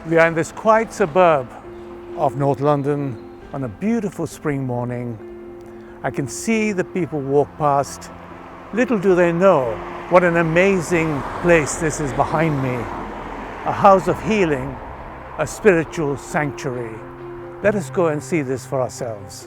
We are in this quiet suburb of North London on a beautiful spring morning. I can see the people walk past. Little do they know what an amazing place this is behind me. A house of healing, a spiritual sanctuary. Let us go and see this for ourselves.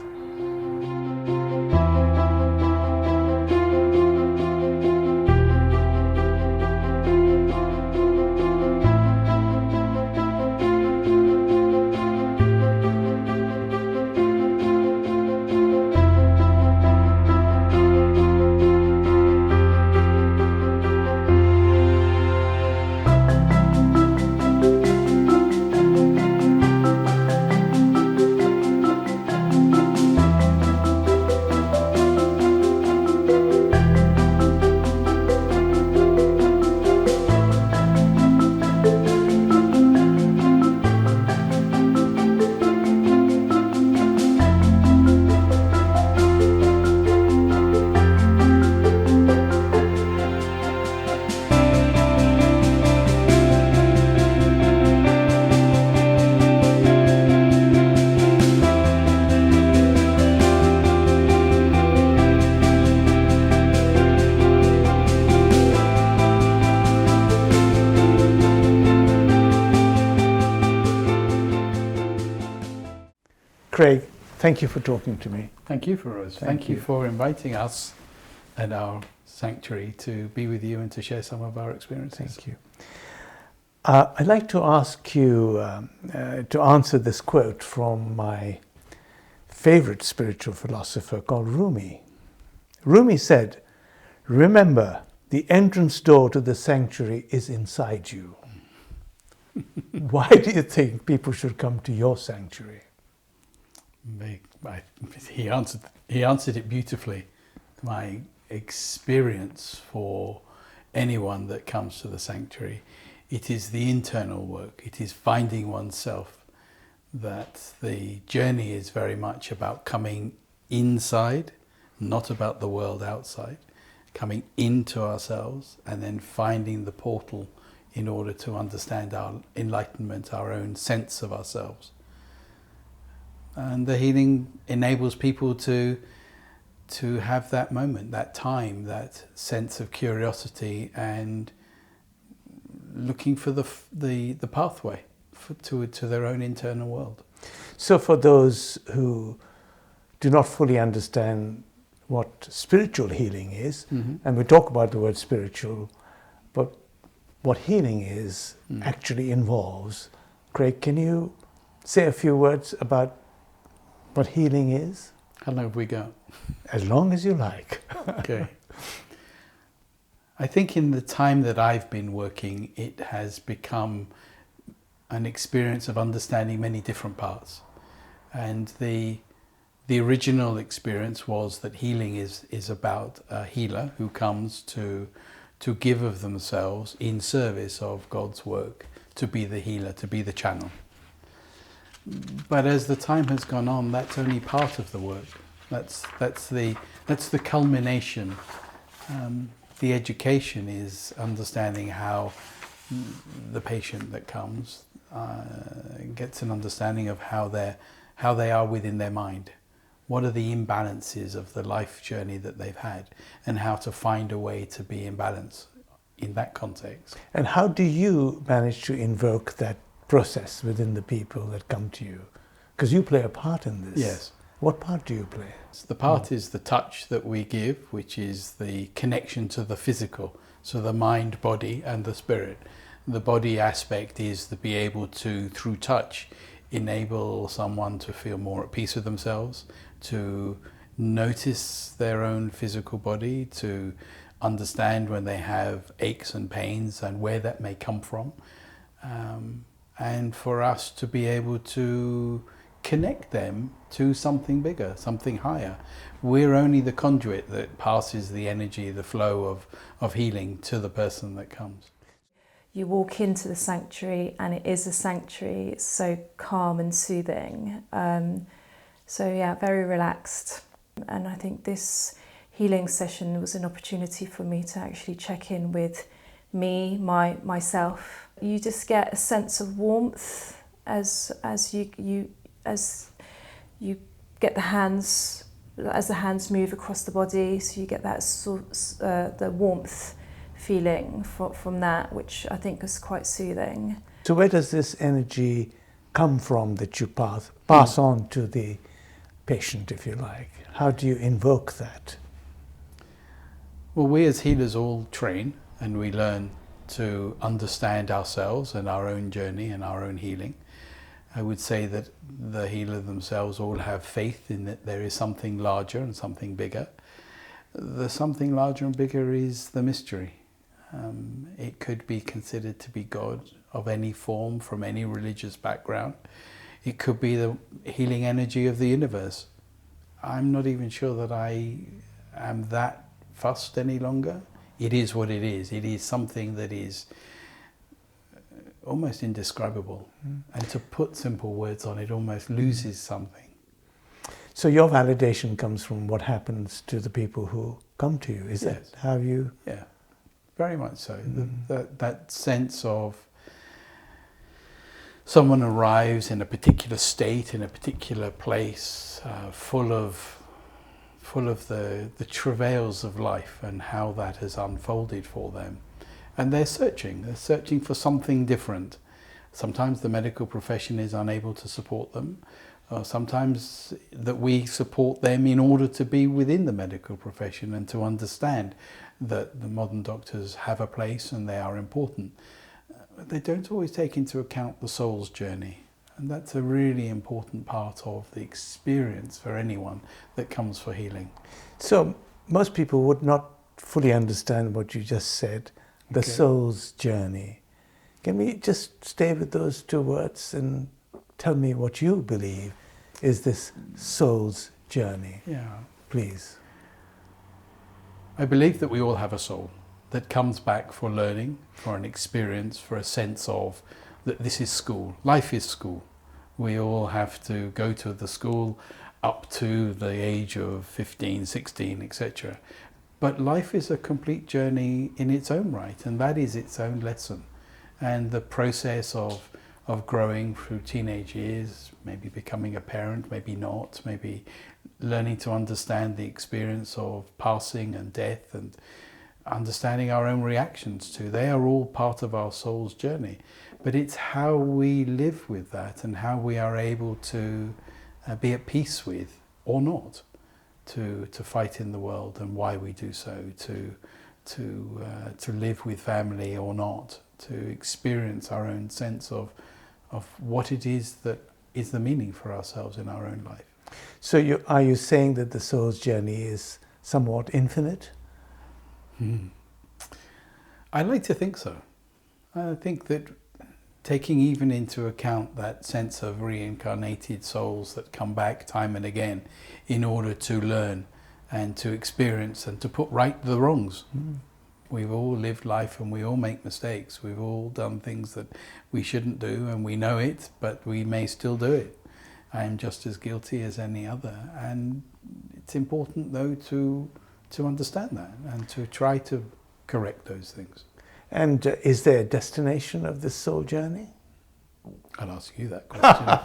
Craig, thank you for talking to me. Thank you, Feroz. Thank you for inviting us at our sanctuary to be with you and to share some of our experiences. Thank you. I'd like to ask you to answer this quote from my favorite spiritual philosopher called Rumi. Rumi said, "Remember, the entrance door to the sanctuary is inside you." Why do you think people should come to your sanctuary? He answered it beautifully. My experience for anyone that comes to the sanctuary, it is the internal work. It is finding oneself. That the journey is very much about coming inside, not about the world outside. Coming into ourselves and then finding the portal in order to understand our enlightenment, our own sense of ourselves. And the healing enables people to have that moment, that time, that sense of curiosity and looking for the pathway to their own internal world. So for those who do not fully understand what spiritual healing is, and we talk about the word spiritual, but what healing is actually involves, Craig, can you say a few words about what healing is? How long have we got? As long as you like. Okay. I think in the time that I've been working, it has become an experience of understanding many different parts. And the original experience was that healing is about a healer who comes to give of themselves in service of God's work, to be the healer, to be the channel. But as the time has gone on, that's only part of the work. That's the culmination. The education is understanding how the patient that comes gets an understanding of how they are within their mind. What are the imbalances of the life journey that they've had, and how to find a way to be in balance in that context. And how do you manage to invoke that process within the people that come to you? Because you play a part in this. Yes. What part do you play? So the part is the touch that we give, which is the connection to the physical, so the mind, body and the spirit. The body aspect is to be able to, through touch, enable someone to feel more at peace with themselves, to notice their own physical body, to understand when they have aches and pains and where that may come from. And for us to be able to connect them to something bigger, something higher. We're only the conduit that passes the energy, the flow of healing to the person that comes. You walk into the sanctuary and it is a sanctuary. It's so calm and soothing. So yeah, very relaxed. And I think this healing session was an opportunity for me to actually check in with myself. You just get a sense of warmth as you get the hands, as the hands move across the body. So you get that the warmth feeling from that, which I think is quite soothing. So where does this energy come from that you pass on to the patient, if you like? How do you invoke that? Well, we as healers all train and we learn to understand ourselves and our own journey and our own healing. I would say that the healer themselves all have faith in that there is something larger and something bigger. The something larger and bigger is the mystery. It could be considered to be God of any form, from any religious background. It could be the healing energy of the universe. I'm not even sure that I am that fussed any longer. It is what it is. It is something that is almost indescribable. And to put simple words on it almost loses something. So your validation comes from what happens to the people who come to you. Is that how you... Yeah, very much so. That sense of someone arrives in a particular state, in a particular place, full of the travails of life and how that has unfolded for them. And they're searching for something different. Sometimes the medical profession is unable to support them. Sometimes that we support them in order to be within the medical profession and to understand that the modern doctors have a place and they are important. They don't always take into account the soul's journey. And that's a really important part of the experience for anyone that comes for healing. So most people would not fully understand what you just said, the soul's journey. Can we just stay with those two words and tell me what you believe is this soul's journey? Yeah. Please. I believe that we all have a soul that comes back for learning, for an experience, for a sense of that this is school. Life is school. We all have to go to the school up to the age of 15, 16, etc. But life is a complete journey in its own right, and that is its own lesson. And the process of growing through teenage years, maybe becoming a parent, maybe not, maybe learning to understand the experience of passing and death and understanding our own reactions to, they are all part of our soul's journey. But it's how we live with that and how we are able to be at peace with, or not, to fight in the world and why we do so, to live with family or not, to experience our own sense of what it is that is the meaning for ourselves in our own life. So are you saying that the soul's journey is somewhat infinite? I like to think so. I think that taking even into account that sense of reincarnated souls that come back time and again in order to learn and to experience and to put right the wrongs. We've all lived life and we all make mistakes. We've all done things that we shouldn't do and we know it, but we may still do it. I am just as guilty as any other. And it's important though to understand that and to try to correct those things. And is there a destination of this soul journey? I'll ask you that question.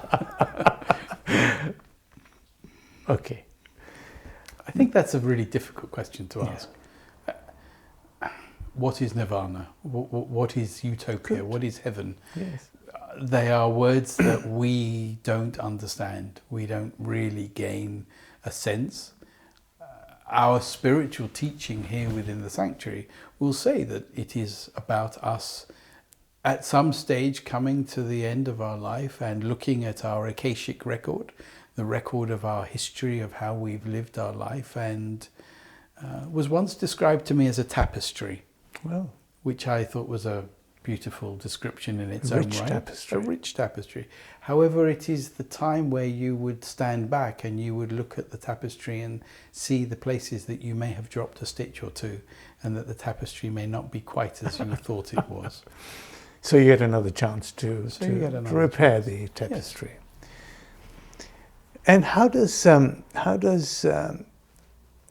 Okay. I think that's a really difficult question to ask. What is nirvana? What is utopia? What is heaven? Yes. They are words that we don't understand. We don't really gain a sense. Our spiritual teaching here within the sanctuary will say that it is about us at some stage coming to the end of our life and looking at our Akashic record, the record of our history of how we've lived our life, and was once described to me as a tapestry. Well, which I thought was a beautiful description in its own right. Tapestry. A rich tapestry. However, it is the time where you would stand back and you would look at the tapestry and see the places that you may have dropped a stitch or two, and that the tapestry may not be quite as you thought it was. So you get another chance to repair the tapestry. Yes. And how does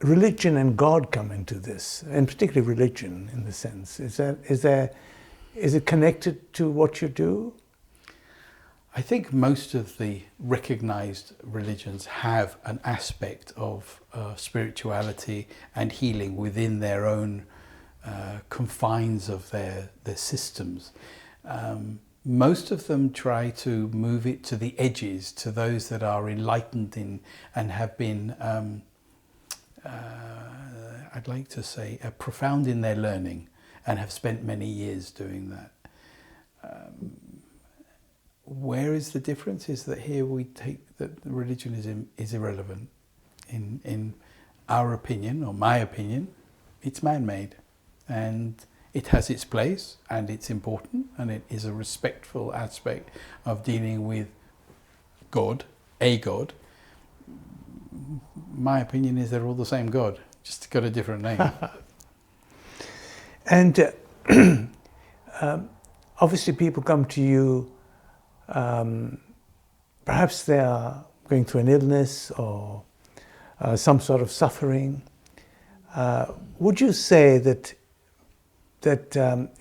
religion and God come into this, and particularly religion in the sense? Is it connected to what you do? I think most of the recognized religions have an aspect of spirituality and healing within their own confines of their systems. Most of them try to move it to the edges, to those that are enlightened and have been, I'd like to say, profound in their learning and have spent many years doing that. Where is the difference? Is that here we take that religion is irrelevant. In our opinion, or my opinion, it's man-made, and it has its place, and it's important, and it is a respectful aspect of dealing with God, a God. My opinion is they're all the same God, just got a different name. And obviously people come to you, perhaps they are going through an illness or some sort of suffering. Would you say that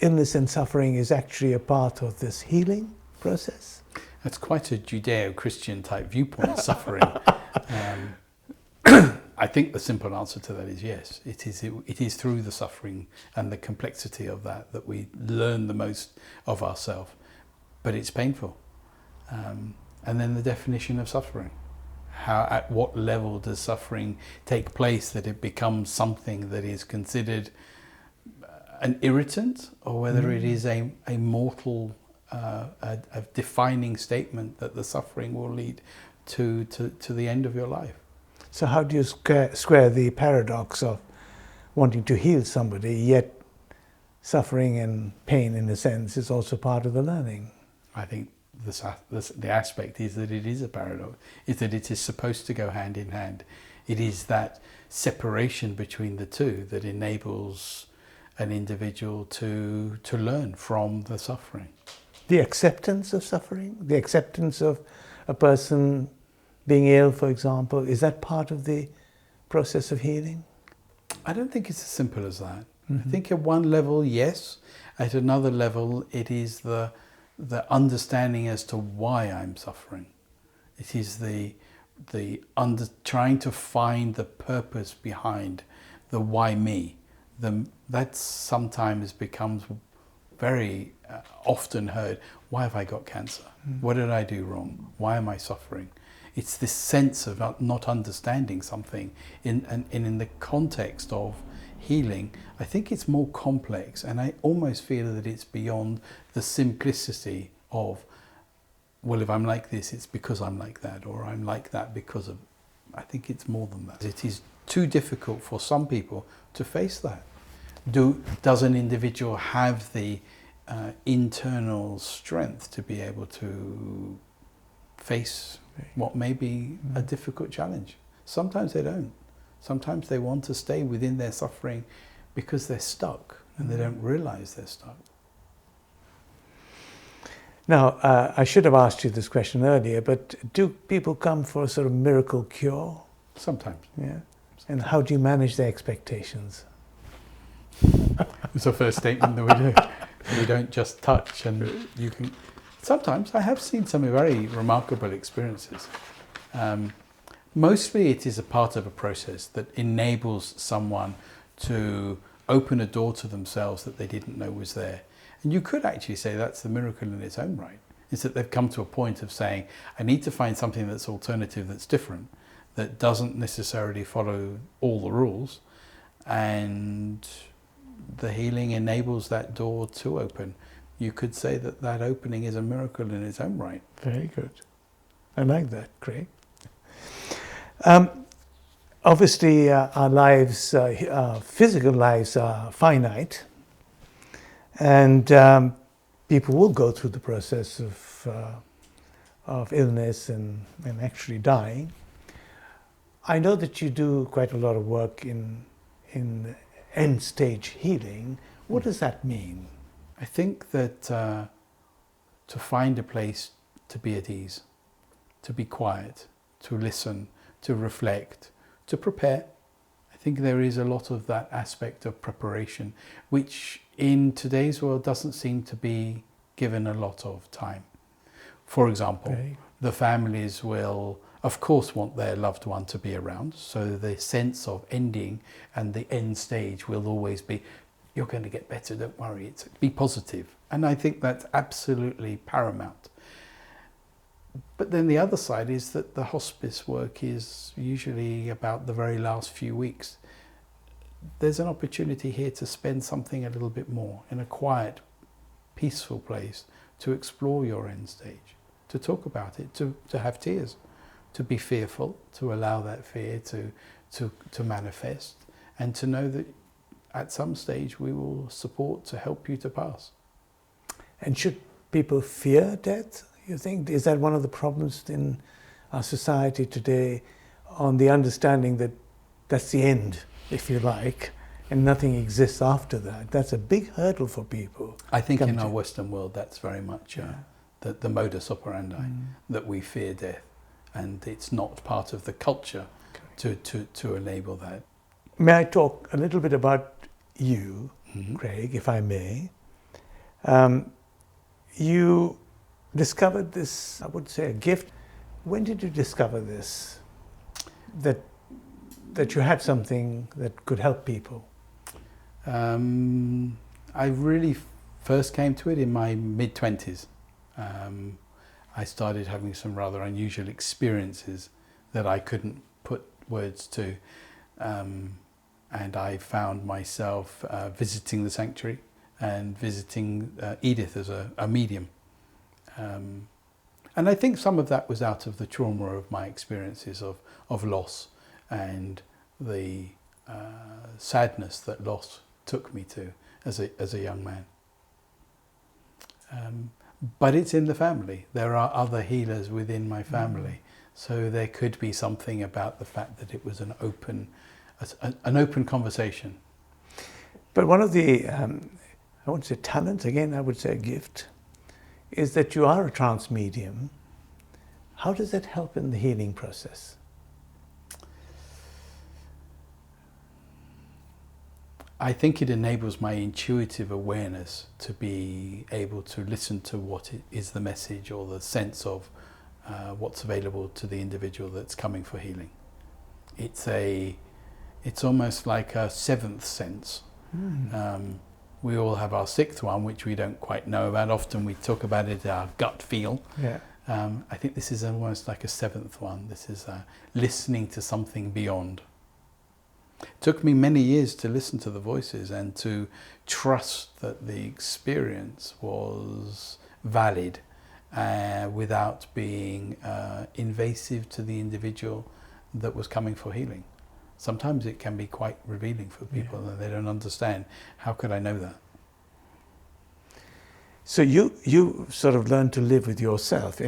illness and suffering is actually a part of this healing process? That's quite a Judeo-Christian type viewpoint, suffering. I think the simple answer to that is yes. It is through the suffering and the complexity of that we learn the most of ourselves. But it's painful. And then the definition of suffering. At what level does suffering take place that it becomes something that is considered an irritant, or whether it is a mortal, a defining statement that the suffering will lead to the end of your life. So how do you square the paradox of wanting to heal somebody, yet suffering and pain, in a sense, is also part of the learning? I think the aspect is that it is a paradox, is that it is supposed to go hand in hand. It is that separation between the two that enables an individual to learn from the suffering. The acceptance of suffering, the acceptance of a person being ill, for example, is that part of the process of healing? I don't think it's as simple as that. Mm-hmm. I think at one level, yes. At another level, it is the understanding as to why I'm suffering. It is trying to find the purpose behind the why me. That sometimes becomes very often heard. Why have I got cancer? What did I do wrong? Why am I suffering? It's this sense of not understanding something. In the context of healing, I think it's more complex, and I almost feel that it's beyond the simplicity of, well, if I'm like this, it's because I'm like that, or I'm like that because of... I think it's more than that. It is too difficult for some people to face that. Does an individual have the internal strength to be able to face what may be a difficult challenge? Sometimes they don't. Sometimes they want to stay within their suffering because they're stuck and they don't realize they're stuck. Now, I should have asked you this question earlier, but do people come for a sort of miracle cure? Sometimes. Yeah. And how do you manage their expectations? It's the first statement that we do. We don't just touch, and you can... Sometimes I have seen some very remarkable experiences. Mostly it is a part of a process that enables someone to open a door to themselves that they didn't know was there. And you could actually say that's the miracle in its own right. Is that they've come to a point of saying, I need to find something that's alternative, that's different, that doesn't necessarily follow all the rules. And the healing enables that door to open. You could say that that opening is a miracle in its own right. Very good. I like that. Great. Obviously, our lives, our physical lives are finite, and people will go through the process of illness and actually dying. I know that you do quite a lot of work in end-stage healing. What does that mean? I think that to find a place to be at ease, to be quiet, to listen, to reflect, to prepare. I think there is a lot of that aspect of preparation, which in today's world doesn't seem to be given a lot of time. For example, Right. the families will, of course, want their loved one to be around. So the sense of ending and the end stage will always be, you're going to get better, don't worry, be positive. And I think that's absolutely paramount. But then the other side is that the hospice work is usually about the very last few weeks. There's an opportunity here to spend something a little bit more in a quiet, peaceful place, to explore your end stage, to talk about it, to have tears, to be fearful, to allow that fear to manifest, and to know that at some stage we will support to help you to pass. And should people fear death, you think? Is that one of the problems in our society today, on the understanding that that's the end, if you like, and nothing exists after that? That's a big hurdle for people. I think in our Western world that's very much Yeah. the modus operandi, that we fear death, and it's not part of the culture to enable that. May I talk a little bit about you, Craig, if I may? You discovered this, I would say, a gift. When did you discover this? That you had something that could help people? I really first came to it in my mid-20s. I started having some rather unusual experiences that I couldn't put words to. And I found myself visiting the sanctuary and visiting Edith as a medium. And I think some of that was out of the trauma of my experiences of loss and the sadness that loss took me to as a young man. But it's in the family. There are other healers within my family. So there could be something about the fact that it was an open conversation. But one of the, I won't say talents, again I would say a gift, is that you are a trance medium. How does that help in the healing process? I think it enables my intuitive awareness to be able to listen to what is the message or the sense of what's available to the individual that's coming for healing. It's almost like a seventh sense. We all have our sixth one, which we don't quite know about. Often we talk about it, our gut feel. Yeah. I think this is almost like a seventh one. This is listening to something beyond. It took me many years to listen to the voices and to trust that the experience was valid without being invasive to the individual that was coming for healing. Sometimes it can be quite revealing for people that they don't understand. How could I know that? So you sort of learned to live with yourself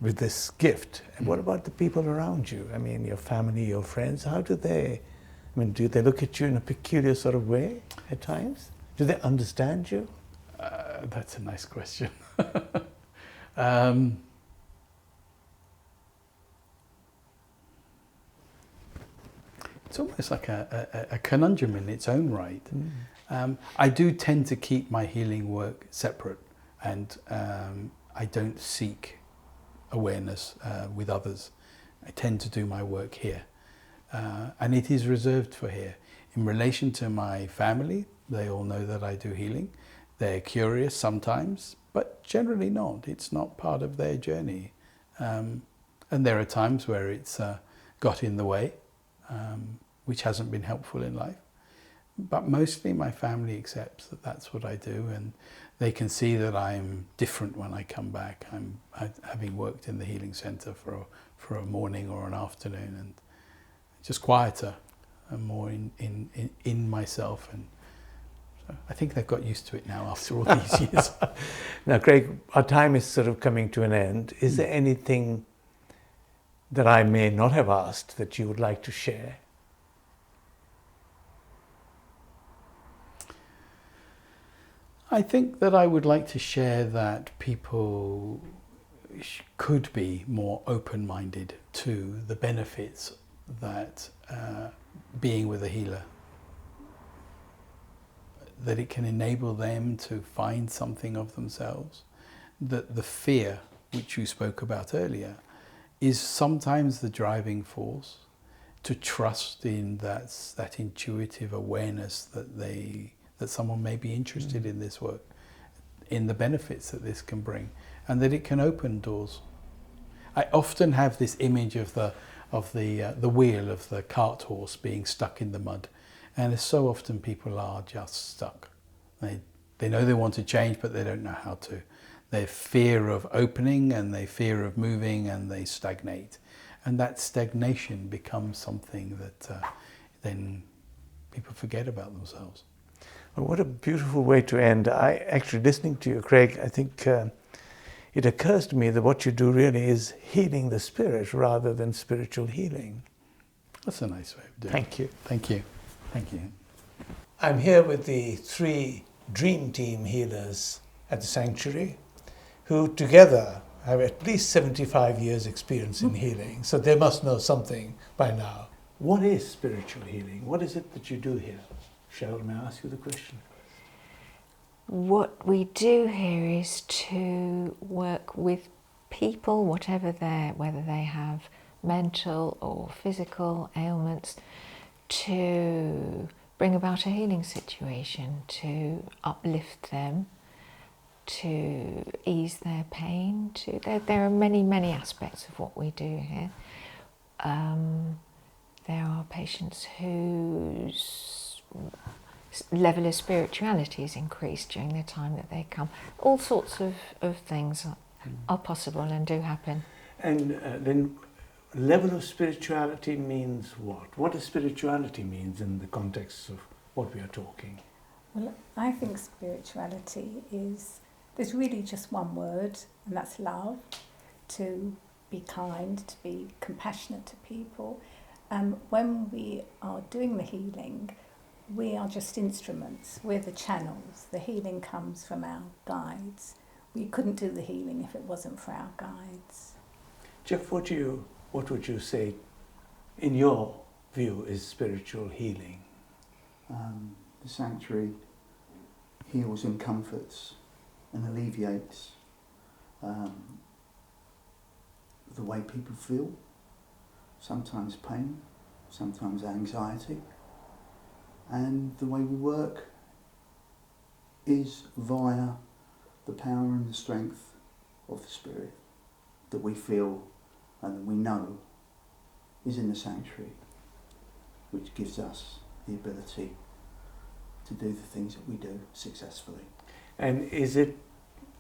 with this gift. And what about the people around you? I mean, your family, your friends, how do they, do they look at you in a peculiar sort of way at times? Do they understand you? That's a nice question. It's almost like a conundrum in its own right. I do tend to keep my healing work separate, and I don't seek awareness with others. I tend to do my work here, and it is reserved for here. In relation to my family, they all know that I do healing. They're curious sometimes, but generally not. It's not part of their journey. And there are times where it's got in the way, which hasn't been helpful in life. But mostly my family accepts that that's what I do, and they can see that I'm different when I come back. I'm having worked in the healing centre for a morning or an afternoon, and just quieter and more in myself. And so I think they've got used to it now after all these years. Now, Craig, our time is sort of coming to an end. Is there anything that I may not have asked that you would like to share? I think that I would like to share that people could be more open-minded to the benefits that being with a healer, that it can enable them to find something of themselves, that the fear, which you spoke about earlier, is sometimes the driving force to trust in that intuitive awareness that someone may be interested in this work, in the benefits that this can bring, and that it can open doors. I often have this image of the wheel of the cart horse being stuck in the mud, and so often people are just stuck. They know they want to change, but they don't know how to. They fear of opening, and they fear of moving, and they stagnate. And that stagnation becomes something that then people forget about themselves. Well, what a beautiful way to end. Actually, listening to you, Craig, I think it occurs to me that what you do really is healing the spirit rather than spiritual healing. That's a nice way of doing it. Thank you. Thank you. Thank you. I'm here with the 3 Dream Team healers at the Sanctuary, who together have at least 75 years experience in healing, so they must know something by now. What is spiritual healing? What is it that you do here? Cheryl, may I ask you the question? What we do here is to work with people, whether they have mental or physical ailments, to bring about a healing situation, to uplift them, to ease their pain. There are many, many aspects of what we do here. There are patients whose level of spirituality is increased during the time that they come. All sorts of things are possible and do happen. And then level of spirituality means what? What does spirituality means in the context of what we are talking? Well, I think spirituality there's really just one word, and that's love. To be kind, to be compassionate to people. When we are doing the healing, we are just instruments. We're the channels. The healing comes from our guides. We couldn't do the healing if it wasn't for our guides. Jeff, what would you say, in your view, is spiritual healing? The Sanctuary heals and comforts and alleviates the way people feel, sometimes pain, sometimes anxiety. And the way we work is via the power and the strength of the Spirit that we feel and that we know is in the Sanctuary, which gives us the ability to do the things that we do successfully. And is it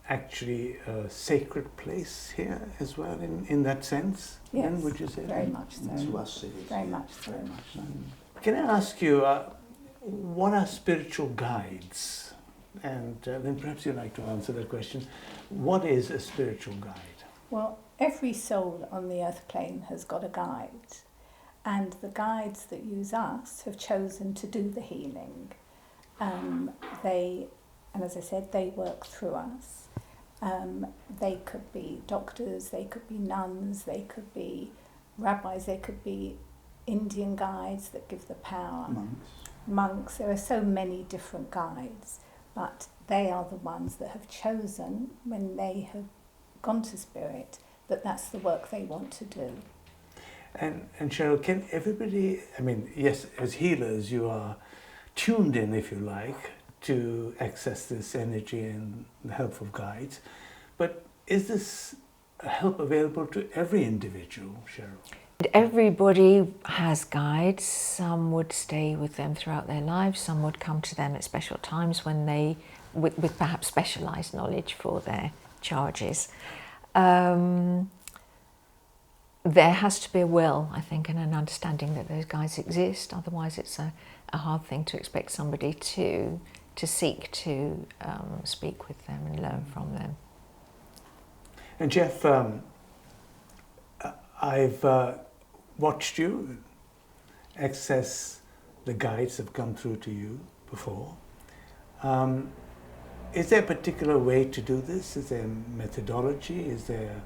actually a sacred place here as well, in that sense? Yes, then, would you say? very much so. To us it is. Very much so. Very much so. Can I ask you, what are spiritual guides? And then perhaps you'd like to answer that question. What is a spiritual guide? Well, every soul on the earth plane has got a guide, and the guides that use us have chosen to do the healing. And as I said, they work through us. They could be doctors, they could be nuns, they could be rabbis, they could be Indian guides that give the power. Monks. There are so many different guides, but they are the ones that have chosen, when they have gone to Spirit, that that's the work they want to do. And Cheryl, can everybody, yes, as healers you are tuned in, if you like, to access this energy and the help of guides, but is this help available to every individual, Cheryl? Everybody has guides. Some would stay with them throughout their lives, some would come to them at special times when they, with perhaps specialised knowledge for their charges. There has to be a will, I think, and an understanding that those guides exist. Otherwise it's a hard thing to expect somebody to seek to speak with them and learn from them. And Jeff, I've watched you access the guides that have come through to you before. Is there a particular way to do this? Is there methodology? Is there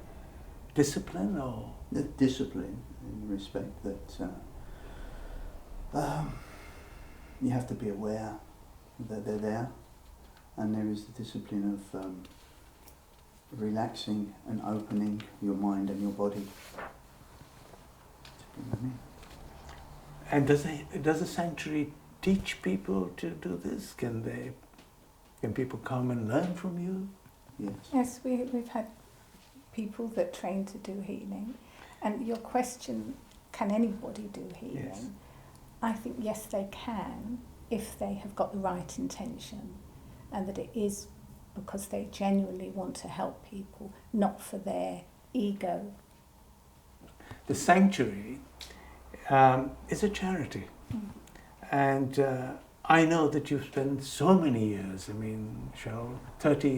discipline? Or The discipline, in the respect that You have to be aware that they're there, and there is the discipline of relaxing and opening your mind and your body to bring them in. And does the sanctuary teach people to do this? Can people come and learn from you? Yes. Yes, we've had people that train to do healing. And your question, can anybody do healing? Yes. I think yes, they can, if they have got the right intention, and that it is because they genuinely want to help people, not for their ego. The sanctuary is a charity. And I know that you've spent so many years, I mean, Cheryl, 30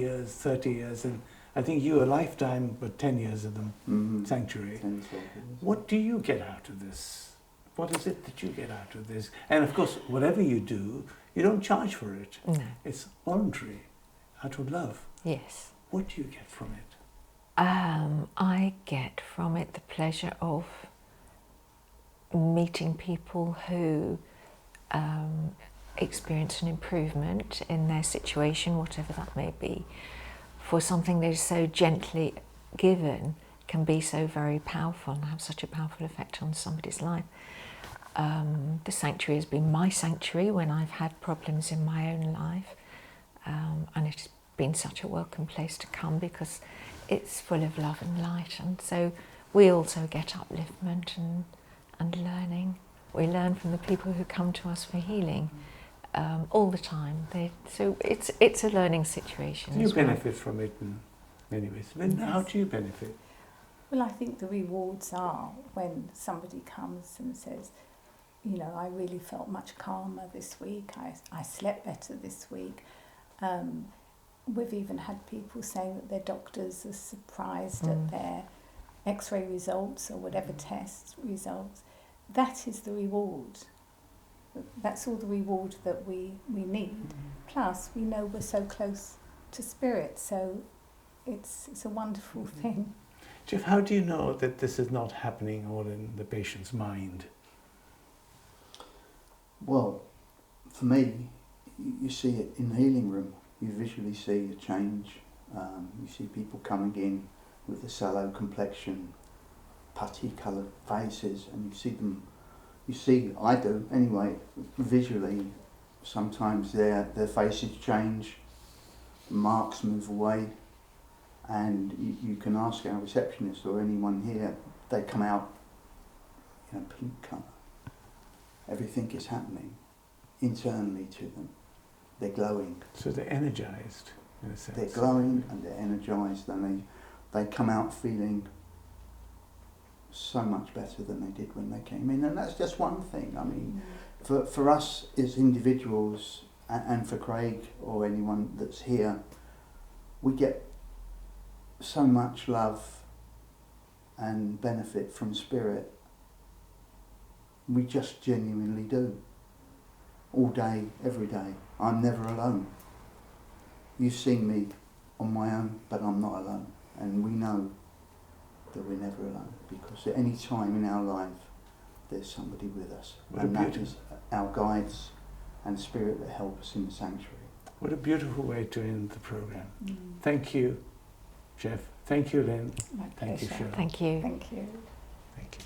years, and I think you a lifetime, but 10 years of the sanctuary. 10, 12 years. What do you get out of this? What is it that you get out of this? And of course, whatever you do, you don't charge for it. No. It's voluntary, out of love. Yes. What do you get from it? I get from it the pleasure of meeting people who experience an improvement in their situation, whatever that may be. For something that is so gently given can be so very powerful and have such a powerful effect on somebody's life. The sanctuary has been my sanctuary when I've had problems in my own life, and it's been such a welcome place to come because it's full of love and light, and so we also get upliftment and learning. We learn from the people who come to us for healing all the time. So it's a learning situation. You benefit from it in many ways. Linda, Yes. how do you benefit? Well, I think the rewards are when somebody comes and says, you know, I really felt much calmer this week, I slept better this week. We've even had people saying that their doctors are surprised at their X-ray results or whatever test results. That is the reward. That's all the reward that we need. Plus, we know we're so close to spirit, so it's a wonderful thing. Jeff, how do you know that this is not happening all in the patient's mind? Well, for me, you see it in the healing room. You visually see a change. You see people coming in with a sallow complexion, putty coloured faces, and you see them, I do anyway, visually, sometimes their faces change, marks move away, and you can ask our receptionist or anyone here, they come out in a pink colour. Everything is happening internally to them. They're glowing. So they're energized, in a sense. They're glowing and they're energised, and they come out feeling so much better than they did when they came in. And that's just one thing. I mean, for us as individuals, and for Craig or anyone that's here, we get so much love and benefit from spirit. We just genuinely do. All day, every day. I'm never alone. You've seen me on my own, but I'm not alone. And we know that we're never alone, because at any time in our life, there's somebody with us. And that is our guides and spirit that help us in the sanctuary. What a beautiful way to end the program. Thank you, Jeff. Thank you, Lynn. My Thank you, pleasure. Cheryl. Thank you. Thank you. Thank you.